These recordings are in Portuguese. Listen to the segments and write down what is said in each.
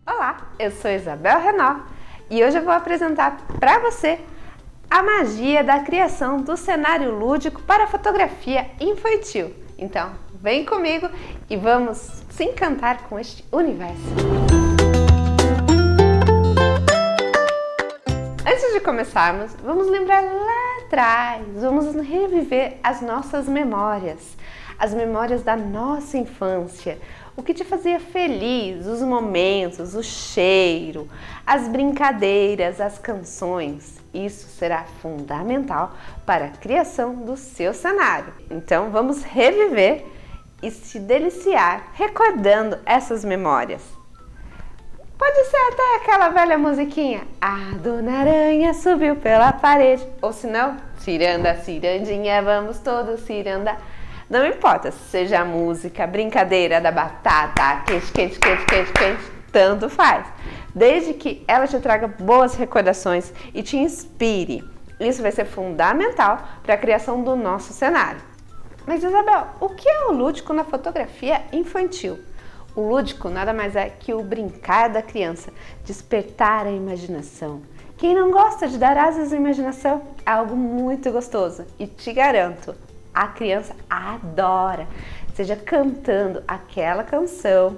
Olá, eu sou Isabel Renó e hoje eu vou apresentar para você a magia da criação do cenário lúdico para a fotografia infantil. Então, vem comigo e vamos se encantar com este universo. Antes de começarmos, vamos lembrar lá atrás, vamos reviver as nossas memórias, as memórias da nossa infância, o que te fazia feliz, os momentos, o cheiro, as brincadeiras, as canções. Isso será fundamental para a criação do seu cenário. Então vamos reviver e se deliciar recordando essas memórias. Pode ser até aquela velha musiquinha, a Dona Aranha subiu pela parede, ou se não, ciranda, cirandinha, vamos todos cirandar. Não importa se seja a música, a brincadeira da batata, quente, quente, quente, quente, quente, tanto faz. Desde que ela te traga boas recordações e te inspire. Isso vai ser fundamental para a criação do nosso cenário. Mas Isabel, o que é o lúdico na fotografia infantil? O lúdico nada mais é que o brincar da criança, despertar a imaginação. Quem não gosta de dar asas à imaginação é algo muito gostoso e te garanto, a criança adora, seja cantando aquela canção,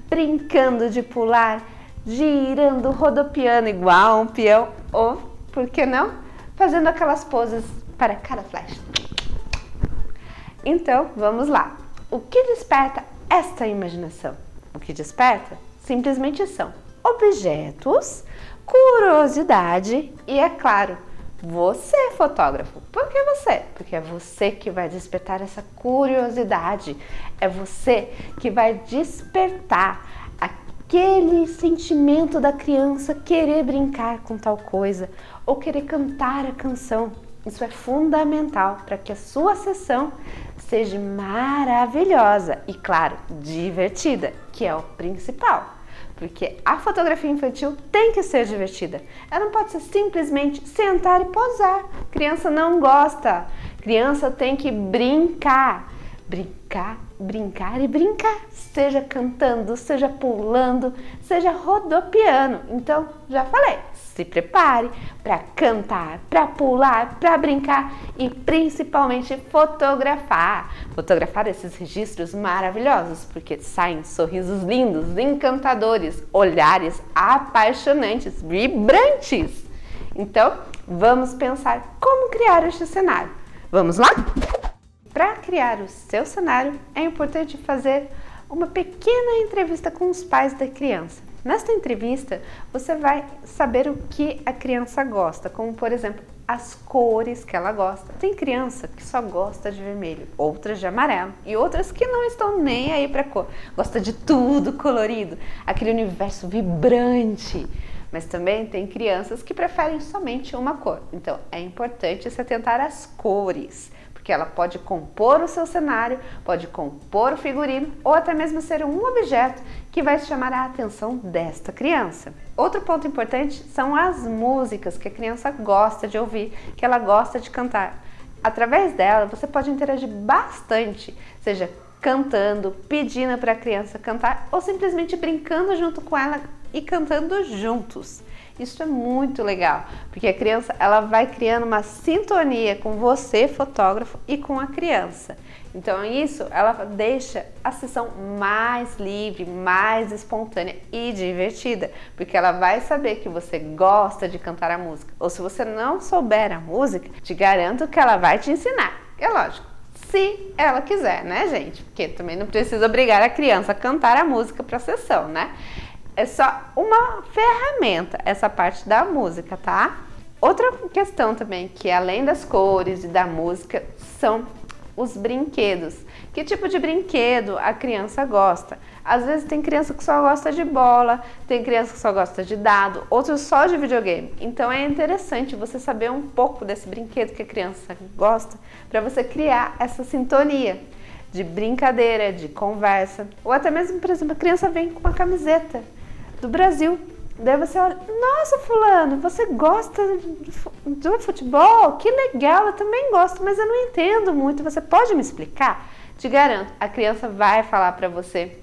brincando de pular, girando, rodopiando igual um peão ou, por que não, fazendo aquelas poses para cada flash. Então, vamos lá. O que desperta esta imaginação? O que desperta simplesmente são objetos, curiosidade e, é claro, você, fotógrafo. Por que você? Porque é você que vai despertar essa curiosidade. É você que vai despertar aquele sentimento da criança querer brincar com tal coisa ou querer cantar a canção. Isso é fundamental para que a sua sessão seja maravilhosa e, claro, divertida, que é o principal. Porque a fotografia infantil tem que ser divertida. Ela não pode ser simplesmente sentar e posar. Criança não gosta. Criança tem que brincar. Brincar, brincar e brincar. Seja cantando, seja pulando, seja rodopiando. Então, já falei, se prepare para cantar, para pular, para brincar e principalmente fotografar. Fotografar esses registros maravilhosos, porque saem sorrisos lindos, encantadores, olhares apaixonantes, vibrantes. Então, vamos pensar como criar este cenário. Vamos lá? Para criar o seu cenário, é importante fazer uma pequena entrevista com os pais da criança. Nesta entrevista, você vai saber o que a criança gosta, como por exemplo, as cores que ela gosta. Tem criança que só gosta de vermelho, outras de amarelo e outras que não estão nem aí para cor. Gosta de tudo colorido, aquele universo vibrante. Mas também tem crianças que preferem somente uma cor. Então, é importante se atentar às cores, porque ela pode compor o seu cenário, pode compor o figurino ou até mesmo ser um objeto que vai chamar a atenção desta criança. Outro ponto importante são as músicas que a criança gosta de ouvir, que ela gosta de cantar. Através dela, você pode interagir bastante, seja cantando, pedindo para a criança cantar ou simplesmente brincando junto com ela e cantando juntos. Isso é muito legal, porque a criança ela vai criando uma sintonia com você, fotógrafo, e com a criança. Então isso ela deixa a sessão mais livre, mais espontânea e divertida, porque ela vai saber que você gosta de cantar a música. Ou se você não souber a música, te garanto que ela vai te ensinar. É lógico, se ela quiser, né, gente? Porque também não precisa obrigar a criança a cantar a música para a sessão, né? É só uma ferramenta, essa parte da música, tá? Outra questão também, que além das cores e da música, são os brinquedos. Que tipo de brinquedo a criança gosta? Às vezes tem criança que só gosta de bola, tem criança que só gosta de dado, outros só de videogame. Então é interessante você saber um pouco desse brinquedo que a criança gosta, para você criar essa sintonia de brincadeira, de conversa. Ou até mesmo, por exemplo, a criança vem com uma camiseta do Brasil. Daí você olha, nossa fulano, você gosta do futebol? Que legal, eu também gosto, mas eu não entendo muito, você pode me explicar? Te garanto, a criança vai falar para você,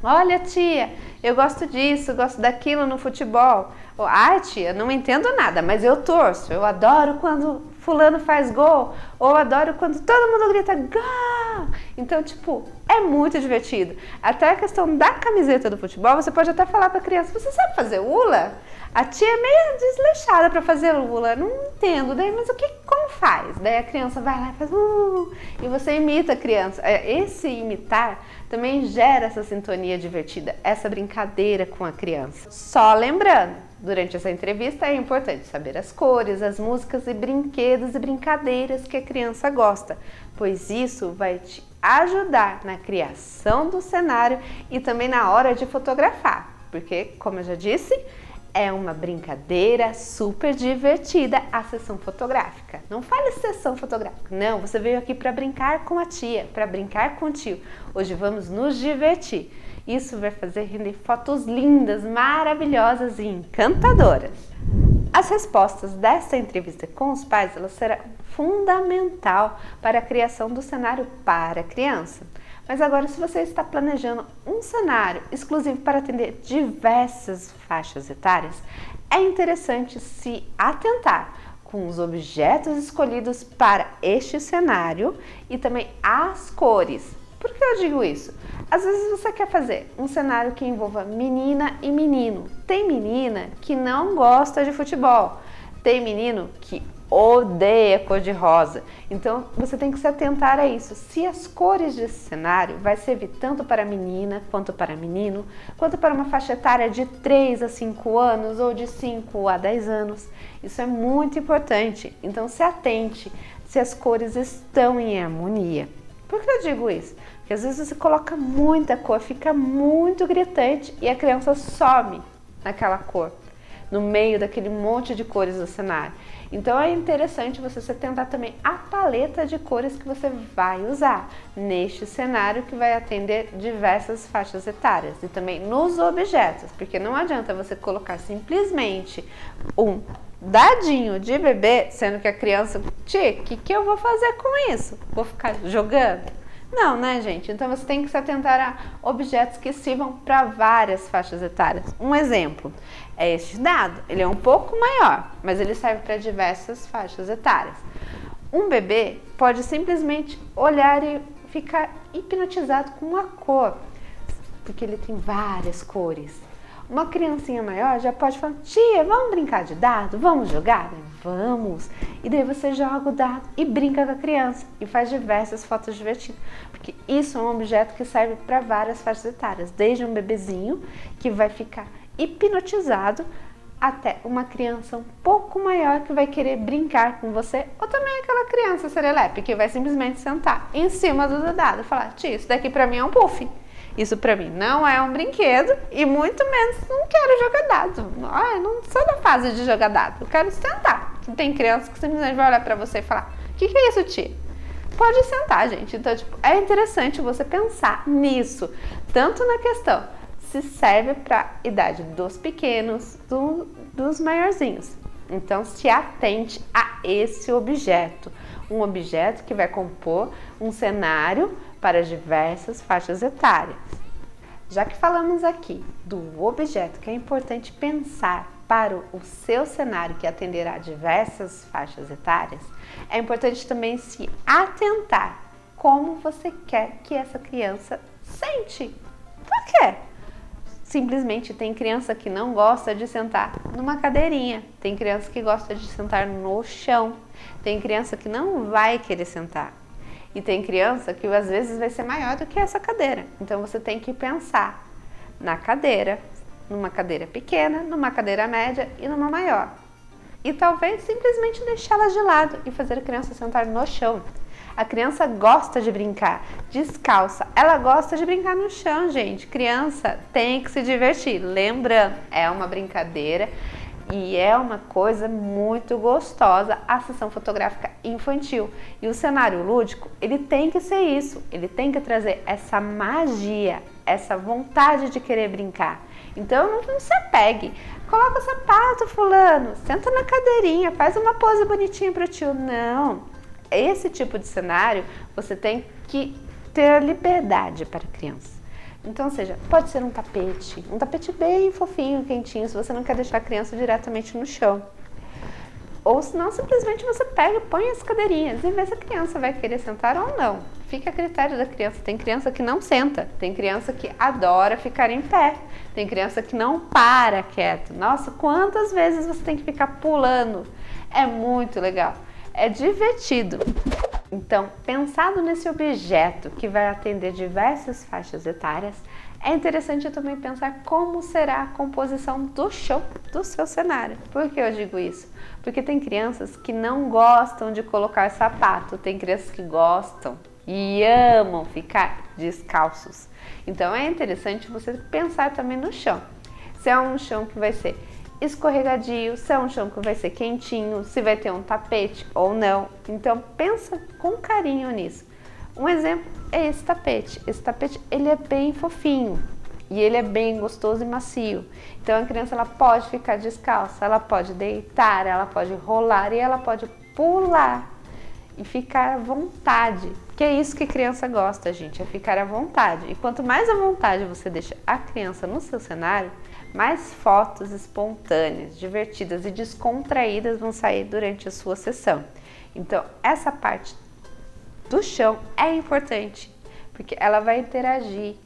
olha tia, Eu gosto disso, gosto daquilo no futebol. Ai, tia, não entendo nada, mas eu torço. Eu adoro quando fulano faz gol. Ou adoro quando todo mundo grita gol. Então, tipo, é muito divertido. Até a questão da camiseta do futebol, você pode até falar pra criança, você sabe fazer hula? A tia é meio desleixada para fazer hula, não entendo, daí, mas como faz? Daí a criança vai lá e faz e você imita a criança. Esse imitar também gera essa sintonia divertida, essa brincadeira com a criança. Só lembrando, durante essa entrevista é importante saber as cores, as músicas e brinquedos e brincadeiras que a criança gosta, pois isso vai te ajudar na criação do cenário e também na hora de fotografar, porque, como eu já disse, é uma brincadeira super divertida a sessão fotográfica. Não fale sessão fotográfica, não, você veio aqui para brincar com a tia, para brincar com o tio. Hoje vamos nos divertir. Isso vai fazer render fotos lindas, maravilhosas e encantadoras. As respostas desta entrevista com os pais, elas serão fundamental para a criação do cenário para a criança. Mas agora, se você está planejando um cenário exclusivo para atender diversas faixas etárias, é interessante se atentar com os objetos escolhidos para este cenário e também as cores. Por que eu digo isso? Às vezes você quer fazer um cenário que envolva menina e menino. Tem menina que não gosta de futebol, tem menino que odeia cor de rosa. Então você tem que se atentar a isso. Se as cores desse cenário vai servir tanto para menina quanto para menino, quanto para uma faixa etária de 3 a 5 anos ou de 5 a 10 anos. Isso é muito importante. Então se atente se as cores estão em harmonia. Por que eu digo isso? Porque às vezes você coloca muita cor, fica muito gritante e a criança some naquela cor, no meio daquele monte de cores do cenário. Então é interessante você se atentar também à paleta de cores que você vai usar neste cenário que vai atender diversas faixas etárias e também nos objetos, porque não adianta você colocar simplesmente um dadinho de bebê, sendo que a criança, tia, o que eu vou fazer com isso? Vou ficar jogando? Não, né, gente? Então você tem que se atentar a objetos que sirvam para várias faixas etárias. Um exemplo é este dado. Ele é um pouco maior, mas ele serve para diversas faixas etárias. Um bebê pode simplesmente olhar e ficar hipnotizado com uma cor, porque ele tem várias cores. Uma criancinha maior já pode falar, tia, vamos brincar de dado? Vamos jogar? Vamos! E daí você joga o dado e brinca com a criança e faz diversas fotos divertidas. Porque isso é um objeto que serve para várias faixas etárias, desde um bebezinho que vai ficar hipnotizado até uma criança um pouco maior que vai querer brincar com você, ou também aquela criança serelepe que vai simplesmente sentar em cima do dado e falar, tia, isso daqui para mim é um puff. Isso pra mim não é um brinquedo e muito menos não quero jogar dado. Eu não sou da fase de jogar dado, eu quero sentar. Tem criança que simplesmente vai olhar pra você e falar, o que é isso, tia? Pode sentar, gente. Então, é interessante você pensar nisso, tanto na questão se serve pra idade dos pequenos, dos maiorzinhos. Então, se atente a esse objeto. Um objeto que vai compor um cenário para diversas faixas etárias. Já que falamos aqui do objeto que é importante pensar para o seu cenário que atenderá diversas faixas etárias, é importante também se atentar como você quer que essa criança sente. Por quê? Simplesmente tem criança que não gosta de sentar numa cadeirinha, tem criança que gosta de sentar no chão, tem criança que não vai querer sentar. E tem criança que às vezes vai ser maior do que essa cadeira. Então você tem que pensar na cadeira, numa cadeira pequena, numa cadeira média e numa maior. E talvez simplesmente deixá-las de lado e fazer a criança sentar no chão. A criança gosta de brincar descalça, ela gosta de brincar no chão, gente. Criança tem que se divertir. Lembrando, é uma brincadeira e é uma coisa muito gostosa a sessão fotográfica infantil. E o cenário lúdico, ele tem que ser isso. Ele tem que trazer essa magia, essa vontade de querer brincar. Então não se apegue. Coloca o sapato, fulano, senta na cadeirinha, faz uma pose bonitinha pro tio. Não. Esse tipo de cenário, você tem que ter liberdade para a criança. Então, ou seja, pode ser um tapete bem fofinho, quentinho, se você não quer deixar a criança diretamente no chão. Ou senão, simplesmente você pega e põe as cadeirinhas e vê se a criança vai querer sentar ou não. Fica a critério da criança. Tem criança que não senta, tem criança que adora ficar em pé, tem criança que não para quieto. Nossa, quantas vezes você tem que ficar pulando? É muito legal, é divertido. Então, pensado nesse objeto que vai atender diversas faixas etárias, é interessante também pensar como será a composição do chão do seu cenário. Por que eu digo isso? Porque tem crianças que não gostam de colocar sapato, tem crianças que gostam e amam ficar descalços. Então é interessante você pensar também no chão. Se é um chão que vai ser escorregadio, se é um chão que vai ser quentinho, se vai ter um tapete ou não. Então pensa com carinho nisso. Um exemplo é esse tapete. Esse tapete ele é bem fofinho e ele é bem gostoso e macio. Então a criança ela pode ficar descalça, ela pode deitar, ela pode rolar e ela pode pular e ficar à vontade. Que é isso que criança gosta, gente, é ficar à vontade. E quanto mais à vontade você deixa a criança no seu cenário, mais fotos espontâneas, divertidas e descontraídas vão sair durante a sua sessão. Então, essa parte do chão é importante, porque ela vai interagir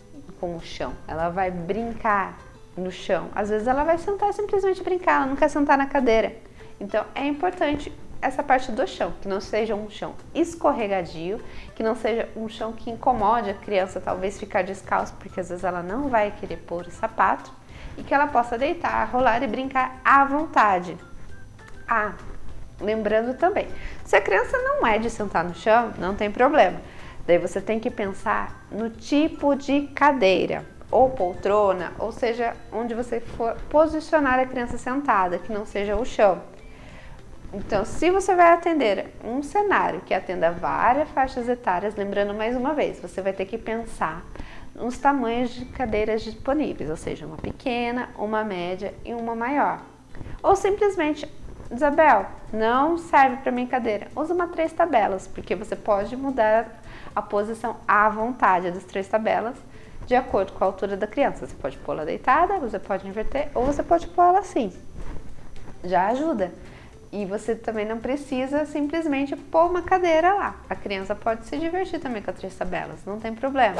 com o chão, ela vai brincar no chão. Às vezes ela vai sentar e simplesmente brincar, ela não quer sentar na cadeira. Então, é importante essa parte do chão, que não seja um chão escorregadio, que não seja um chão que incomode a criança, talvez ficar descalço, porque às vezes ela não vai querer pôr o sapato, e que ela possa deitar, rolar e brincar à vontade. Lembrando também, se a criança não é de sentar no chão, não tem problema. Daí você tem que pensar no tipo de cadeira, ou poltrona, ou seja, onde você for posicionar a criança sentada, que não seja o chão. Então, se você vai atender um cenário que atenda várias faixas etárias, lembrando mais uma vez, você vai ter que pensar nos tamanhos de cadeiras disponíveis, ou seja, uma pequena, uma média e uma maior. Ou simplesmente, Isabel, não serve para minha cadeira, usa uma 3 tabelas, porque você pode mudar a posição à vontade das 3 tabelas, de acordo com a altura da criança. Você pode pô-la deitada, você pode inverter, ou você pode pô-la assim. Já ajuda. E você também não precisa simplesmente pôr uma cadeira lá. A criança pode se divertir também com as 3 tabelas, não tem problema.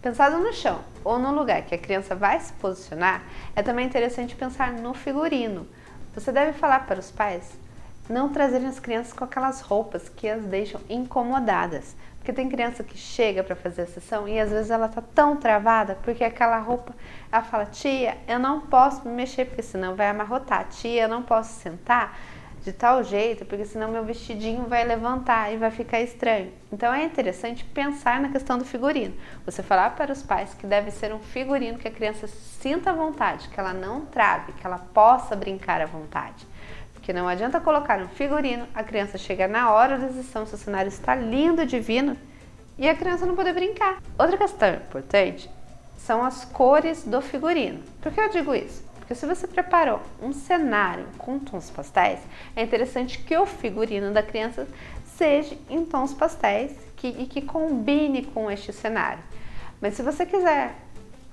Pensado no chão ou no lugar que a criança vai se posicionar, é também interessante pensar no figurino. Você deve falar para os pais não trazerem as crianças com aquelas roupas que as deixam incomodadas. Porque tem criança que chega para fazer a sessão e às vezes ela tá tão travada porque aquela roupa, ela fala, tia, eu não posso me mexer porque senão vai amarrotar. Tia, eu não posso sentar de tal jeito porque senão meu vestidinho vai levantar e vai ficar estranho. Então é interessante pensar na questão do figurino. Você falar para os pais que deve ser um figurino que a criança sinta à vontade, que ela não trave, que ela possa brincar à vontade. Porque não adianta colocar um figurino, a criança chega na hora da sessão, seu cenário está lindo, divino, e a criança não poder brincar. Outra questão importante são as cores do figurino. Por que eu digo isso? Porque se você preparou um cenário com tons pastéis, é interessante que o figurino da criança seja em tons pastéis e que combine com este cenário. Mas se você quiser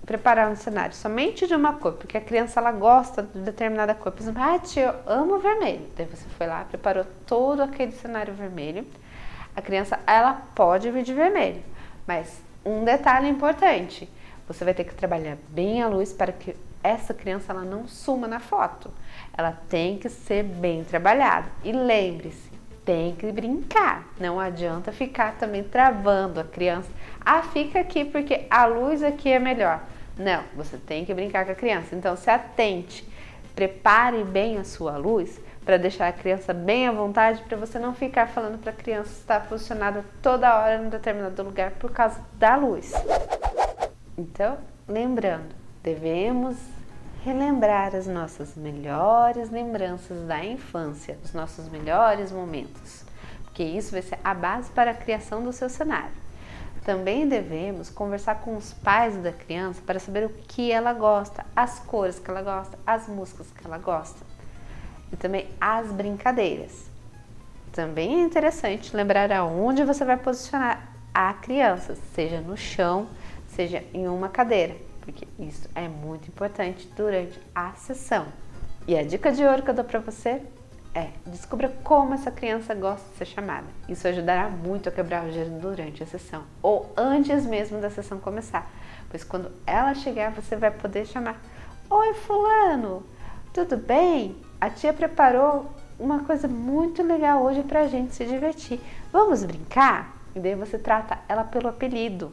preparar um cenário somente de uma cor, porque a criança ela gosta de determinada cor, por exemplo, tia, eu amo vermelho. Daí você foi lá, preparou todo aquele cenário vermelho. A criança ela pode vir de vermelho, mas um detalhe importante, você vai ter que trabalhar bem a luz para que essa criança ela não suma na foto. Ela tem que ser bem trabalhada. E lembre-se, tem que brincar. Não adianta ficar também travando a criança. Fica aqui porque a luz aqui é melhor. Não, você tem que brincar com a criança. Então, se atente, prepare bem a sua luz para deixar a criança bem à vontade, para você não ficar falando para a criança estar posicionada toda hora em um determinado lugar por causa da luz. Então, lembrando, devemos relembrar as nossas melhores lembranças da infância, os nossos melhores momentos, porque isso vai ser a base para a criação do seu cenário. Também devemos conversar com os pais da criança para saber o que ela gosta, as cores que ela gosta, as músicas que ela gosta e também as brincadeiras. Também é interessante lembrar aonde você vai posicionar a criança, seja no chão, seja em uma cadeira, porque isso é muito importante durante a sessão. E a dica de ouro que eu dou para você é: descubra como essa criança gosta de ser chamada. Isso ajudará muito a quebrar o gelo durante a sessão ou antes mesmo da sessão começar, pois quando ela chegar você vai poder chamar: oi fulano, tudo bem? A tia preparou uma coisa muito legal hoje pra gente se divertir. Vamos brincar? E daí você trata ela pelo apelido.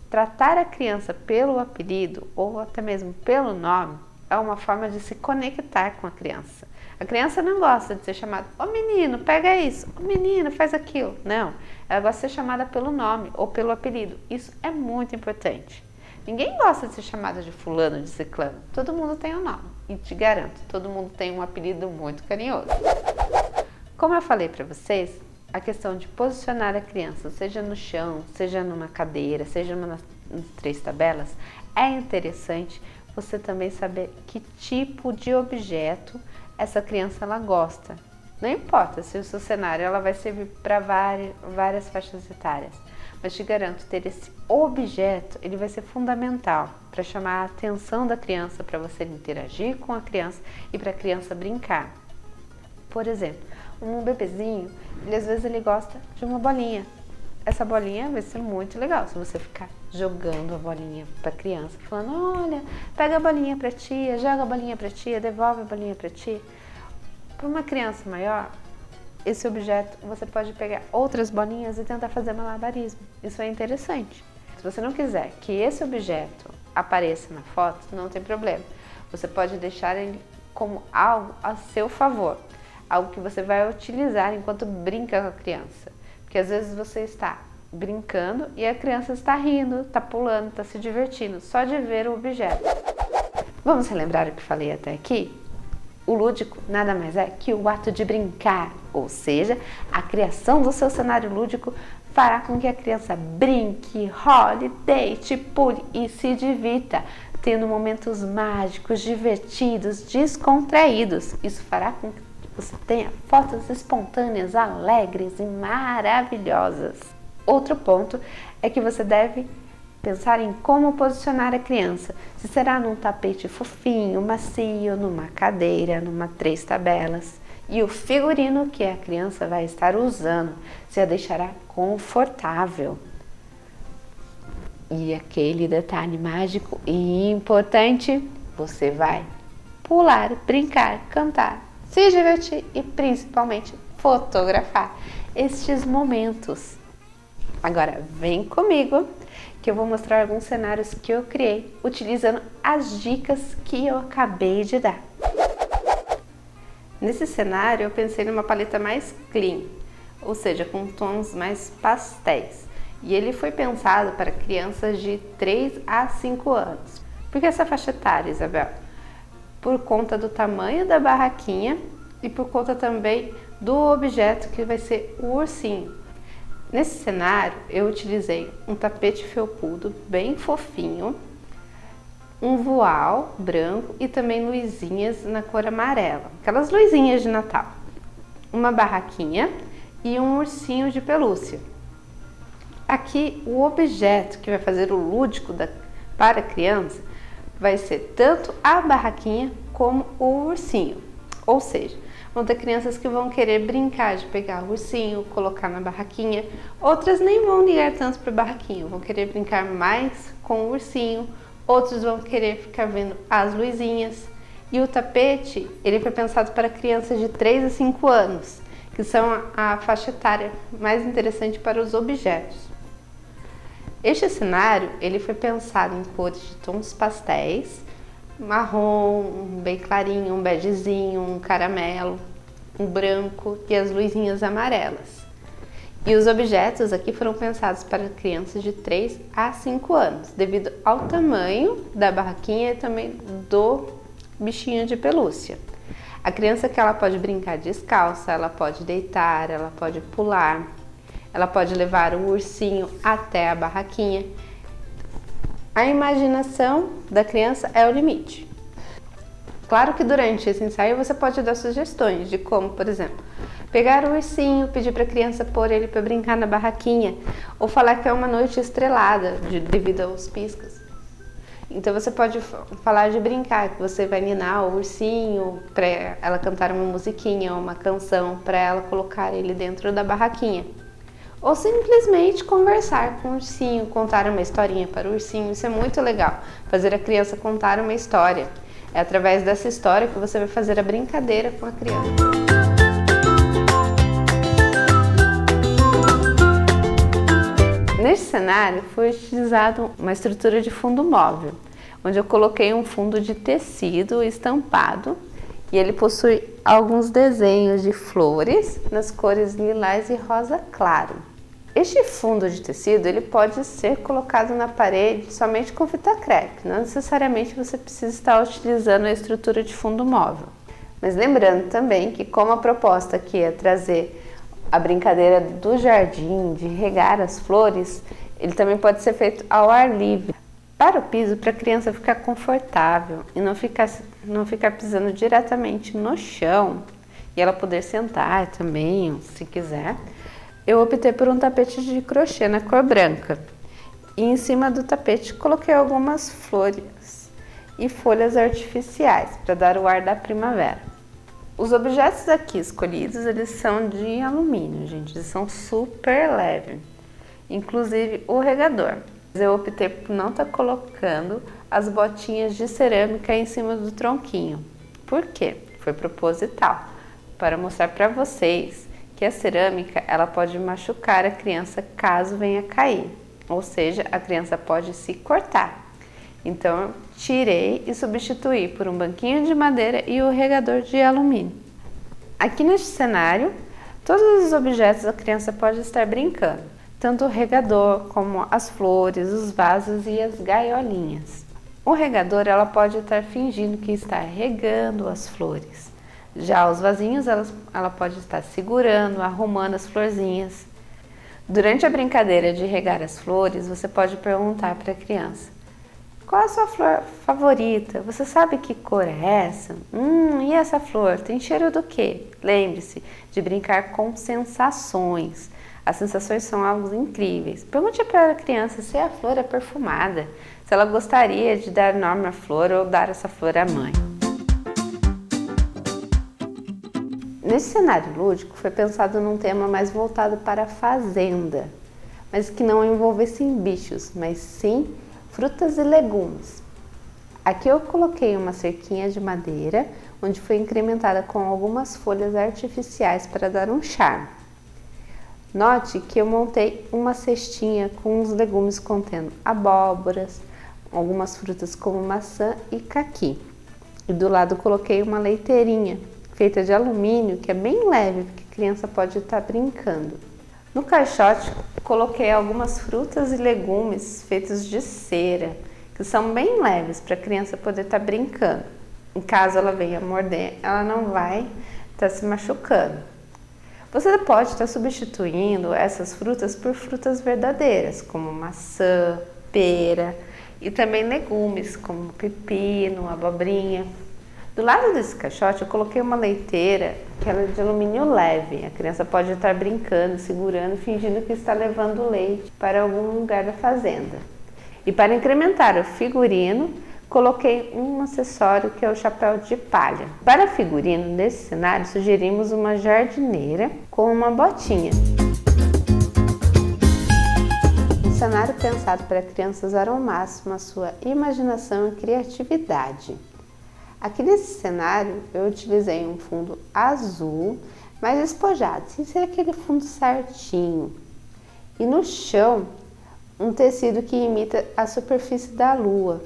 Tratar a criança pelo apelido ou até mesmo pelo nome é uma forma de se conectar com a criança. A criança não gosta de ser chamada: ô menino, pega isso, ô menino, faz aquilo. Não, ela gosta de ser chamada pelo nome ou pelo apelido. Isso é muito importante. Ninguém gosta de ser chamada de fulano, de ciclano. Todo mundo tem um nome. E te garanto, todo mundo tem um apelido muito carinhoso. Como eu falei para vocês, a questão de posicionar a criança, seja no chão, seja numa cadeira, seja nas 3 tabelas, é interessante você também saber que tipo de objeto essa criança ela gosta. Não importa se o seu cenário ela vai servir para várias faixas etárias, mas te garanto, ter esse objeto ele vai ser fundamental para chamar a atenção da criança, para você interagir com a criança e para a criança brincar. Por exemplo, um bebezinho, às vezes ele gosta de uma bolinha. Essa bolinha vai ser muito legal se você ficar jogando a bolinha para a criança, falando: olha, pega a bolinha para tia, joga a bolinha para tia, devolve a bolinha para tia. Para uma criança maior, esse objeto você pode pegar outras bolinhas e tentar fazer malabarismo. Isso é interessante. Se você não quiser que esse objeto apareça na foto, não tem problema. Você pode deixar ele como algo a seu favor, algo que você vai utilizar enquanto brinca com a criança. Porque às vezes você está brincando e a criança está rindo, está pulando, está se divertindo, só de ver o objeto. Vamos relembrar o que falei até aqui? O lúdico nada mais é que o ato de brincar, ou seja, a criação do seu cenário lúdico fará com que a criança brinque, role, deite, pule e se divirta, tendo momentos mágicos, divertidos, descontraídos. Isso fará com que você tenha fotos espontâneas, alegres e maravilhosas. Outro ponto é que você deve pensar em como posicionar a criança. Se será num tapete fofinho, macio, numa cadeira, numa 3 tabelas. E o figurino que a criança vai estar usando, se a deixará confortável. E aquele detalhe mágico e importante, você vai pular, brincar, cantar, se divertir e principalmente fotografar estes momentos. Agora vem comigo que eu vou mostrar alguns cenários que eu criei utilizando as dicas que eu acabei de dar. Nesse cenário eu pensei numa paleta mais clean, ou seja, com tons mais pastéis. E ele foi pensado para crianças de 3 a 5 anos. Por que essa faixa etária, Isabel? Por conta do tamanho da barraquinha e por conta também do objeto que vai ser o ursinho. Nesse cenário eu utilizei um tapete felpudo bem fofinho, um voal branco e também luzinhas na cor amarela, aquelas luzinhas de Natal, uma barraquinha e um ursinho de pelúcia. Aqui o objeto que vai fazer o lúdico para a criança vai ser tanto a barraquinha como o ursinho, ou seja, vão ter crianças que vão querer brincar de pegar o ursinho, colocar na barraquinha, outras nem vão ligar tanto para a barraquinha, vão querer brincar mais com o ursinho, outros vão querer ficar vendo as luzinhas. E o tapete, ele foi pensado para crianças de 3 a 5 anos, que são a faixa etária mais interessante para os objetos. Este cenário, ele foi pensado em cores de tons pastéis, marrom, um bem clarinho, um begezinho, um caramelo, um branco e as luzinhas amarelas. E os objetos aqui foram pensados para crianças de 3 a 5 anos, devido ao tamanho da barraquinha e também do bichinho de pelúcia. A criança que ela pode brincar descalça, ela pode deitar, ela pode pular, ela pode levar o ursinho até a barraquinha. A imaginação da criança é o limite. Claro que durante esse ensaio você pode dar sugestões de como, por exemplo, pegar o ursinho, pedir para a criança pôr ele para brincar na barraquinha, ou falar que é uma noite estrelada devido aos piscas. Então você pode falar de brincar, que você vai ninar o ursinho para ela cantar uma musiquinha ou uma canção para ela colocar ele dentro da barraquinha. Ou simplesmente conversar com o ursinho, contar uma historinha para o ursinho. Isso é muito legal, fazer a criança contar uma história. É através dessa história que você vai fazer a brincadeira com a criança. Neste cenário foi utilizado uma estrutura de fundo móvel, onde eu coloquei um fundo de tecido estampado e ele possui alguns desenhos de flores nas cores lilás e rosa claro. Este fundo de tecido ele pode ser colocado na parede somente com fita crepe, não necessariamente você precisa estar utilizando a estrutura de fundo móvel. Mas lembrando também que como a proposta aqui é trazer a brincadeira do jardim, de regar as flores, ele também pode ser feito ao ar livre. Para o piso, para a criança ficar confortável e não ficar pisando diretamente no chão e ela poder sentar também, se quiser, eu optei por um tapete de crochê na cor branca. E em cima do tapete coloquei algumas flores e folhas artificiais para dar o ar da primavera. Os objetos aqui escolhidos, eles são de alumínio, gente, eles são super leves, inclusive o regador. Eu optei por não estar colocando as botinhas de cerâmica em cima do tronquinho. Por quê? Foi proposital, para mostrar para vocês que a cerâmica ela pode machucar a criança caso venha cair, ou seja, a criança pode se cortar. Então eu tirei e substituí por um banquinho de madeira e o regador de alumínio. Aqui neste cenário, todos os objetos a criança pode estar brincando, tanto o regador como as flores, os vasos e as gaiolinhas. O regador ela pode estar fingindo que está regando as flores. Já os vasinhos ela pode estar segurando, arrumando as florzinhas. Durante a brincadeira de regar as flores, você pode perguntar para a criança: qual a sua flor favorita? Você sabe que cor é essa? E essa flor tem cheiro do quê? Lembre-se de brincar com sensações. As sensações são algo incríveis. Pergunte para a criança se a flor é perfumada, se ela gostaria de dar nome à flor ou dar essa flor à mãe. Nesse cenário lúdico foi pensado num tema mais voltado para a fazenda, mas que não envolvesse bichos, mas sim frutas e legumes. Aqui eu coloquei uma cerquinha de madeira, onde foi incrementada com algumas folhas artificiais para dar um charme. Note que eu montei uma cestinha com os legumes contendo abóboras, algumas frutas como maçã e caqui. E do lado coloquei uma leiteirinha feita de alumínio, que é bem leve, porque a criança pode estar brincando. No caixote coloquei algumas frutas e legumes feitos de cera, que são bem leves para a criança poder estar brincando. Em caso ela venha morder, ela não vai estar se machucando. Você pode estar substituindo essas frutas por frutas verdadeiras, como maçã, pera e também legumes, como pepino, abobrinha. Do lado desse caixote eu coloquei uma leiteira que ela é de alumínio leve. A criança pode estar brincando, segurando, fingindo que está levando leite para algum lugar da fazenda. E para incrementar o figurino, coloquei um acessório que é o chapéu de palha. Para figurino, nesse cenário, sugerimos uma jardineira com uma botinha. Um cenário pensado para a criança usar ao máximo a sua imaginação e criatividade. Aqui nesse cenário eu utilizei um fundo azul, mais despojado, sem ser aquele fundo certinho. E no chão, um tecido que imita a superfície da lua.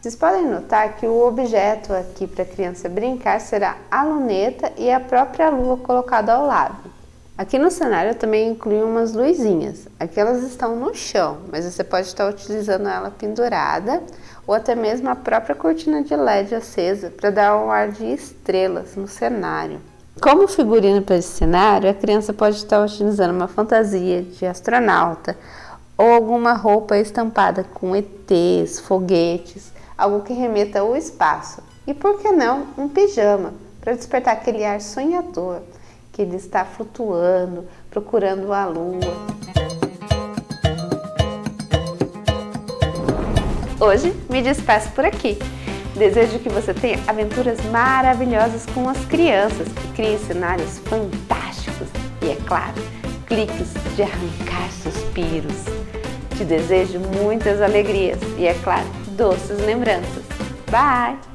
Vocês podem notar que o objeto aqui para a criança brincar será a luneta e a própria lua colocada ao lado. Aqui no cenário eu também incluí umas luzinhas. Aqui elas estão no chão, mas você pode estar utilizando ela pendurada ou até mesmo a própria cortina de LED acesa para dar um ar de estrelas no cenário. Como figurino para esse cenário, a criança pode estar utilizando uma fantasia de astronauta ou alguma roupa estampada com ETs, foguetes, algo que remeta ao espaço. E por que não um pijama, para despertar aquele ar sonhador que ele está flutuando, procurando a lua. Hoje me despeço por aqui. Desejo que você tenha aventuras maravilhosas com as crianças, que criem cenários fantásticos e, é claro, cliques de arrancar suspiros. Te desejo muitas alegrias e, é claro, doces lembranças. Bye!